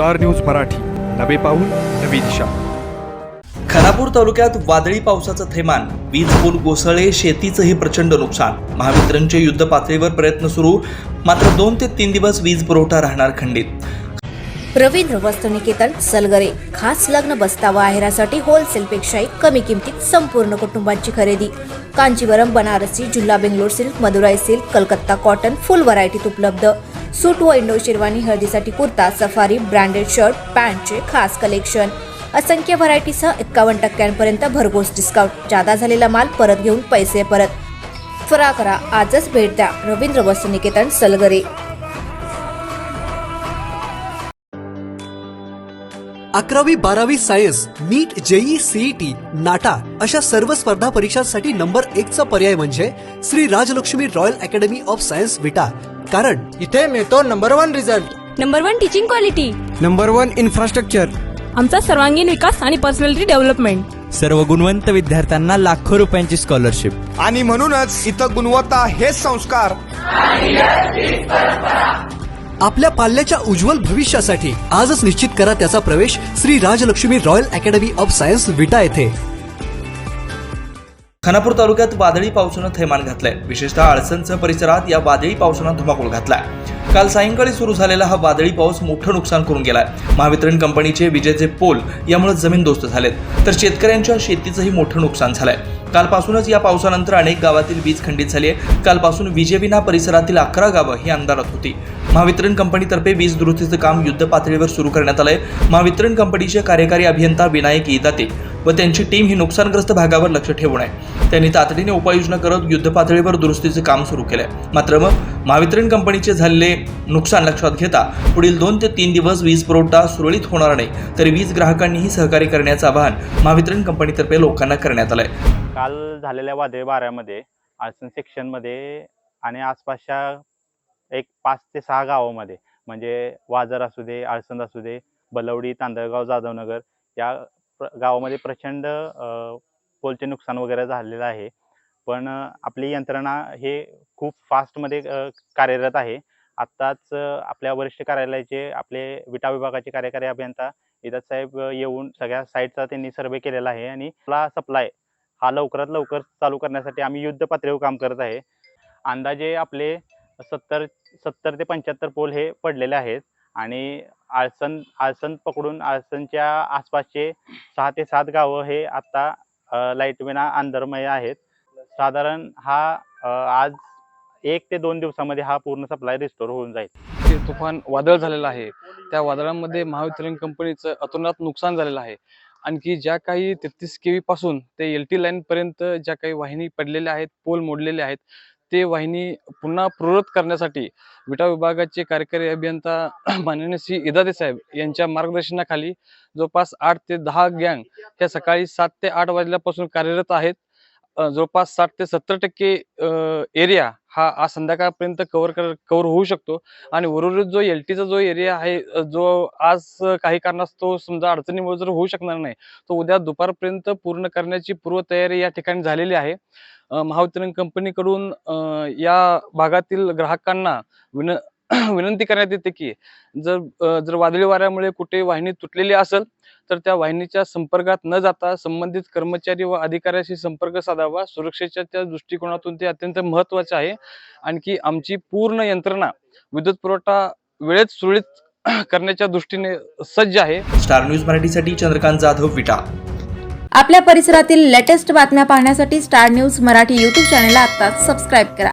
Star news Marathi, नवे पाऊल नवी दिशा। खानापूर तालुक्यात वादळी पावसाचं थैमान, वीज पूल कोसळले, शेतीचंही प्रचंड नुकसान। महावितरणचे युद्ध पातळीवर प्रयत्न सुरू, मात्र 2 ते 3 दिवस वीज पुरवठा राहणार खंडित। रवींद्र वस्त्रनिकेतन सलगरे, खास लग्न बस्तावा आहेरासाठी होलसेलपेक्षाही कमी किमतीत संपूर्ण कुटुंबांची खरेदी। कांजीवरम, बनारसी, झुल्ला, Bangalore silk, Madurai silk, Calcutta cotton full व्हरायटीत उपलब्ध। सूट व इंडो शेरवानी, हळदीसाठी कुर्ता, सफारी, ब्रँडेड शर्ट, पॅन्टचे खास कलेक्शन, असंख्य व्हरायटीसह 51% भरघोस डिस्काउंट। जादा झालेला माल परत घेऊन पैसे परत। त्वरा करा, आजच भेट द्या रवींद्र वस्त्रनिकेतन सलगरे। 11वी 12वी science, NEET, JEE, CET, NATA अशा सर्व स्पर्धा परीक्षांसाठी नंबर 1चा पर्याय म्हणजे Shri Rajlakshmi Royal Academy of Science Vita. कारण इथे मिळतो number 1 result, number 1 teaching quality, number 1 infrastructure, आमचा सर्वांगीण विकास आणि पर्सनॅलिटी डेव्हलपमेंट, सर्व गुणवंत विद्यार्थ्यांना लाखो रुपयांची स्कॉलरशिप आणि म्हणूनच इथं गुणवत्ता हेच संस्कार। आपल्या पाल्याच्या उज्ज्वल भविष्यासाठी आजच निश्चित करा त्याचा प्रवेश Shri Rajlakshmi Royal Academy of Science Vita येथे। खानापूर तालुक्यात वादळी पावसानं थैमान घातलंय। विशेषतः आळसनसह परिसरात या वादळी पावसानं धुमाकूळ घातलाय। काल सायंकाळी सुरू झालेला हा वादळी पाऊस मोठं नुकसान करून गेलाय। महावितरण कंपनीचे विजेचे पोल यामुळे जमीनदोस्त झालेत, तर शेतकऱ्यांच्या शेतीचंही मोठं नुकसान झालंय। कालपासूनच या पावसानंतर अनेक गावातील वीज खंडित झाली आहे। कालपासून विजेविना परिसरातील 11 गावं ही अंधारात होती। महावितरण कंपनीतर्फे वीज दुरुस्तीचं काम युद्ध पातळीवर सुरू करण्यात आलंय। महावितरण कंपनीचे कार्यकारी अभियंता विनायक इदाते व त्यांची टीम ही नुकसानग्रस्त भागावर लक्ष ठेवून आहे। त्यांनी तातडीने उपाययोजना करत युद्ध पातळीवर दुरुस्तीचे काम सुरू केलंय। मात्र महावितरण कंपनीचे झालेले नुकसान लक्षात घेता पुढील 2 ते 3 दिवस वीज पुरवठा सुरळीत होणार नाही, तरी वीज ग्राहकांनीही सहकार्य करण्याचं आवाहन महावितरण कंपनीतर्फे लोकांना करण्यात आलंय। काल झालेल्या वादळी वाऱ्यामध्ये आळसण सेक्शनमध्ये आणि आसपासच्या एक 5 ते 6 गावामध्ये म्हणजे वाजर असू दे, आळसंद असू दे, बलवडी, तांदळगाव, जाधवनगर या गावामध्ये प्रचंड पोलचे नुकसान वगैरे झालेलं आहे। पण आपली यंत्रणा हे खूप फास्टमध्ये कार्यरत आहे। आत्ताच आपल्या वरिष्ठ कार्यालयाचे आपले विटा विभागाचे कार्यकारी अभियंता इदात साहेब येऊन सगळ्या साईटचा त्यांनी सर्वे केलेला आहे आणि आपला सप्लाय हा लवकरात लवकर चालू करण्यासाठी आम्ही युद्ध पातळीवर काम करत आहे। अंदाजे आपले 70 ते 75 पोल हे पडलेले आहेत आणि आळसंद पकडून आळसंदच्या आसपासचे 6 ते 7 गावं हे आता लाईट विना अंधारमय आहेत। साधारण हा आज 1 ते 2 दिवसामध्ये हा पूर्ण सप्लाय रिस्टोर होऊन जाईल। ते तुफान वादळ झालेलं आहे, त्या वादळामध्ये महावितरण कंपनीचं अतोनात नुकसान झालेलं आहे। आणखी ज्या काही 33 केव्ही पासून ते LT लाईन पर्यंत ज्या काही वाहिनी पडलेल्या आहेत, पोल मोडलेले आहेत, ते वाहिनी पुन्हा पूर्ववत करण्यासाठी विटा विभागाचे कार्यकारी अभियंता माननीय श्री इदाते साहेब यांच्या मार्गदर्शनाखाली जवळपास 8 ते 10 गँग ह्या सकाळी 7 ते 8 वाजल्यापासून कार्यरत आहेत। जवळपास 60 ते 70% एरिया हा आज संध्याकाळपर्यंत कव्हर होऊ शकतो आणि उर्वरित जो LTचा जो एरिया आहे, जो आज काही कारणास्तव समजा अडचणीमुळे जर होऊ शकणार नाही, तो उद्या दुपारपर्यंत पूर्ण करण्याची पूर्वतयारी या ठिकाणी झालेली आहे। महावितरण कंपनीकडून या भागातील ग्राहकांना विनंती करण्यात येते की जर वादळी वाऱ्यामुळे कुठे वाहिनी तुटलेली असेल तर त्या वाहिनीच्या संपर्कात न जाता संबंधित कर्मचारी व अधिकाऱ्याशी संपर्क साधावा। सुरक्षेच्या दृष्टिकोनातून ते अत्यंत महत्त्वाचे आहे। आणखी आमची पूर्ण यंत्रणा विद्युत पुरवठा वेळेत सुरळीत करण्याच्या दृष्टीने सज्ज आहे। स्टार न्यूज मराठीसाठी चंद्रकांत जाधव, विटा। आपल्या परिसरातील लेटेस्ट बातम्या पाहण्यासाठी स्टार न्यूज मराठी YouTube चॅनलला आत्ताच सबस्क्राईब करा।